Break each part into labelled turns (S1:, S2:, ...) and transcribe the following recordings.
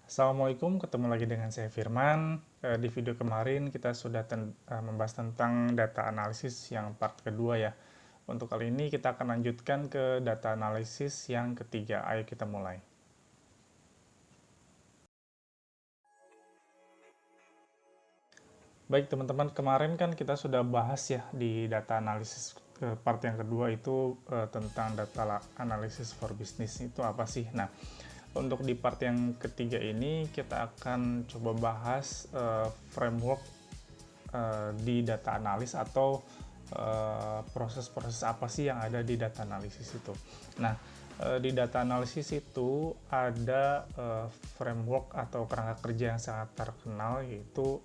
S1: Assalamualaikum, ketemu lagi dengan saya Firman. Di video kemarin kita sudah membahas tentang data analisis yang part kedua ya. Untuk kali ini kita akan lanjutkan ke data analisis yang ketiga. Ayo kita mulai. Baik teman-teman, kemarin kan kita sudah bahas ya di data analisis part yang kedua itu tentang data analisis for business itu apa sih. Nah, untuk di part yang ketiga ini kita akan coba bahas framework di data analis atau proses-proses apa sih yang ada di data analisis itu. Nah, di data analisis itu ada framework atau kerangka kerja yang sangat terkenal yaitu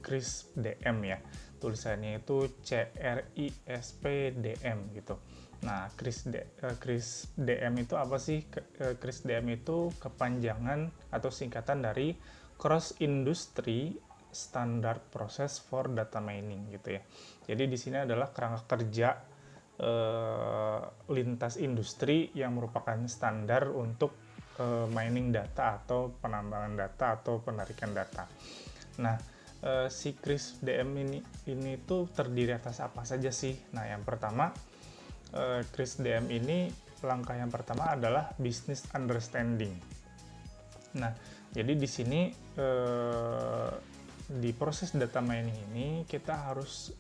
S1: CRISP-DM ya. Tulisannya itu CRISP-DM gitu. Nah, CRISP-DM itu apa sih? CRISP-DM itu kepanjangan atau singkatan dari Cross Industry Standard Process for Data Mining gitu ya. Jadi di sini adalah kerangka kerja lintas industri yang merupakan standar untuk mining data atau penambangan data atau penarikan data. Nah, si CRISP-DM ini tuh terdiri atas apa saja sih? Nah, yang pertama, CRISP-DM ini langkah yang pertama adalah business understanding. Nah, jadi di sini di proses data mining ini kita harus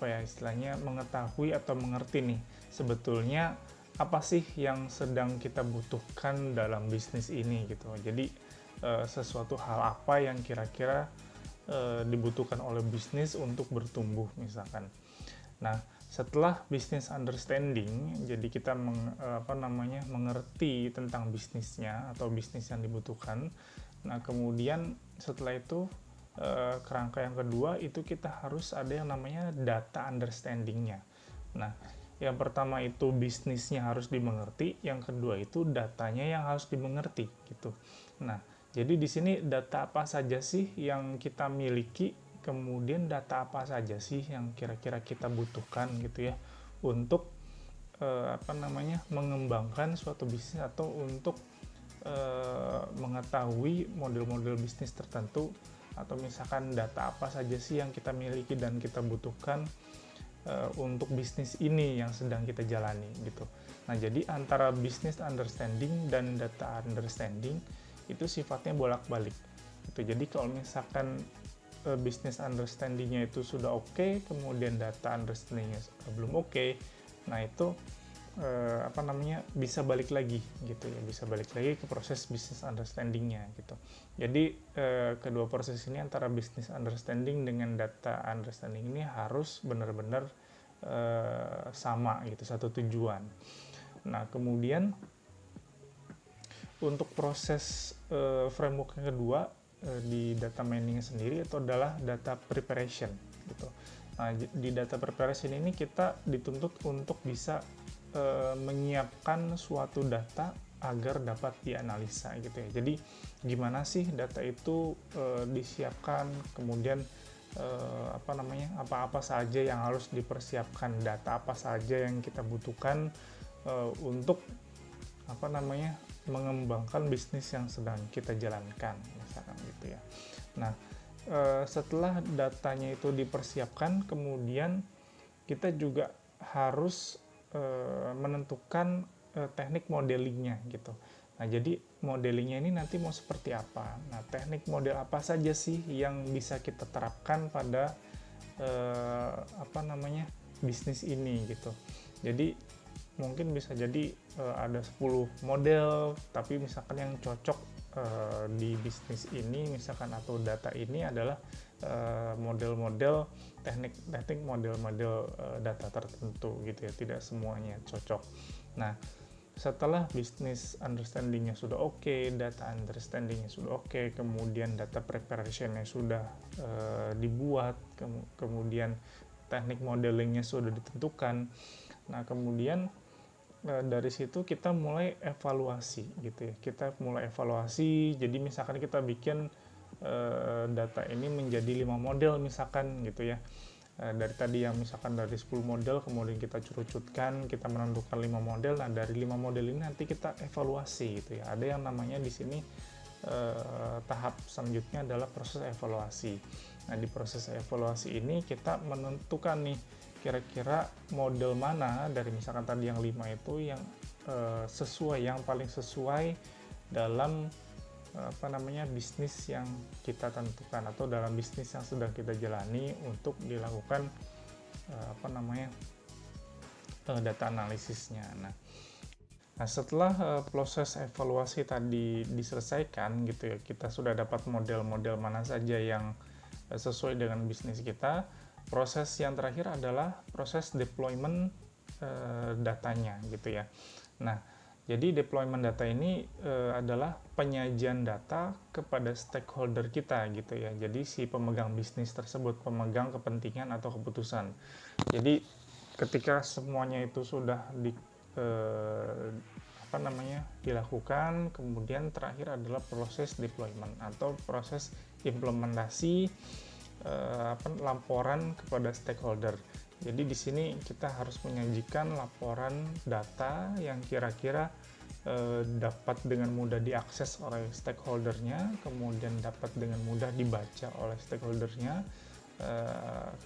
S1: istilahnya mengetahui atau mengerti nih sebetulnya apa sih yang sedang kita butuhkan dalam bisnis ini gitu. Jadi sesuatu hal apa yang kira-kira dibutuhkan oleh bisnis untuk bertumbuh misalkan. Nah, setelah business understanding, jadi kita mengerti tentang bisnisnya atau bisnis yang dibutuhkan. Nah, kemudian setelah itu kerangka yang kedua itu kita harus ada yang namanya data understanding-nya. Nah, yang pertama itu bisnisnya harus dimengerti, yang kedua itu datanya yang harus dimengerti gitu. Nah, jadi di sini data apa saja sih yang kita miliki, kemudian data apa saja sih yang kira-kira kita butuhkan gitu ya untuk mengembangkan suatu bisnis atau untuk mengetahui model-model bisnis tertentu, atau misalkan data apa saja sih yang kita miliki dan kita butuhkan untuk bisnis ini yang sedang kita jalani gitu. Nah, jadi antara business understanding dan data understanding itu sifatnya bolak-balik gitu. Jadi kalau misalkan business understanding-nya itu sudah oke, kemudian data understanding-nya belum oke, nah itu bisa balik lagi gitu ya, bisa balik lagi ke proses business understanding-nya gitu. Jadi kedua proses ini antara business understanding dengan data understanding ini harus benar-benar sama gitu, satu tujuan. Nah, kemudian untuk proses framework yang kedua di data mining sendiri itu adalah data preparation gitu. Nah, di data preparation ini kita dituntut untuk bisa menyiapkan suatu data agar dapat dianalisa gitu ya. Jadi gimana sih data itu disiapkan, kemudian apa-apa saja yang harus dipersiapkan, data apa saja yang kita butuhkan untuk mengembangkan bisnis yang sedang kita jalankan misalkan gitu ya. Nah, setelah datanya itu dipersiapkan, kemudian kita juga harus menentukan teknik modelingnya gitu. Nah, jadi modelingnya ini nanti mau seperti apa? Nah, teknik model apa saja sih yang bisa kita terapkan pada bisnis ini gitu. Jadi mungkin bisa jadi ada 10 model, tapi misalkan yang cocok di bisnis ini misalkan atau data ini adalah model-model teknik model-model data tertentu gitu ya, tidak semuanya cocok. Nah, setelah business understanding-nya sudah oke, data understanding-nya sudah oke, kemudian data preparation-nya sudah dibuat, kemudian teknik modeling-nya sudah ditentukan. Nah, kemudian dari situ kita mulai evaluasi gitu ya. Kita mulai evaluasi, jadi misalkan kita bikin data ini menjadi 5 model misalkan gitu ya. Dari tadi yang misalkan dari 10 model, kemudian kita kerucutkan, kita menentukan 5 model. Nah, dari 5 model ini nanti kita evaluasi gitu ya. Ada yang namanya di sini tahap selanjutnya adalah proses evaluasi. Nah, di proses evaluasi ini kita menentukan nih kira-kira model mana dari misalkan tadi yang 5 itu yang sesuai, yang paling sesuai dalam bisnis yang kita tentukan atau dalam bisnis yang sedang kita jalani untuk dilakukan data analisisnya. Nah, setelah proses evaluasi tadi diselesaikan gitu ya, kita sudah dapat model-model mana saja yang sesuai dengan bisnis kita. Proses yang terakhir adalah proses deployment datanya gitu ya. Nah, jadi deployment data ini adalah penyajian data kepada stakeholder kita gitu ya. Jadi si pemegang bisnis tersebut, pemegang kepentingan atau keputusan. Jadi ketika semuanya itu sudah dilakukan, kemudian terakhir adalah proses deployment atau proses implementasi laporan kepada stakeholder. Jadi di sini kita harus menyajikan laporan data yang kira-kira dapat dengan mudah diakses oleh stakeholdernya, kemudian dapat dengan mudah dibaca oleh stakeholdernya,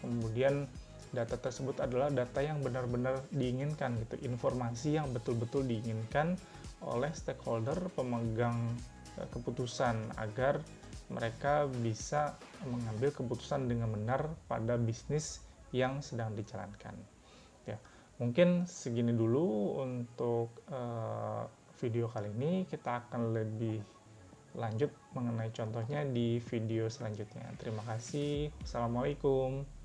S1: kemudian data tersebut adalah data yang benar-benar diinginkan gitu, informasi yang betul-betul diinginkan oleh stakeholder pemegang keputusan agar mereka bisa mengambil keputusan dengan benar pada bisnis yang sedang dijalankan. Ya, mungkin segini dulu untuk video kali ini. Kita akan lebih lanjut mengenai contohnya di video selanjutnya. Terima kasih. Assalamualaikum.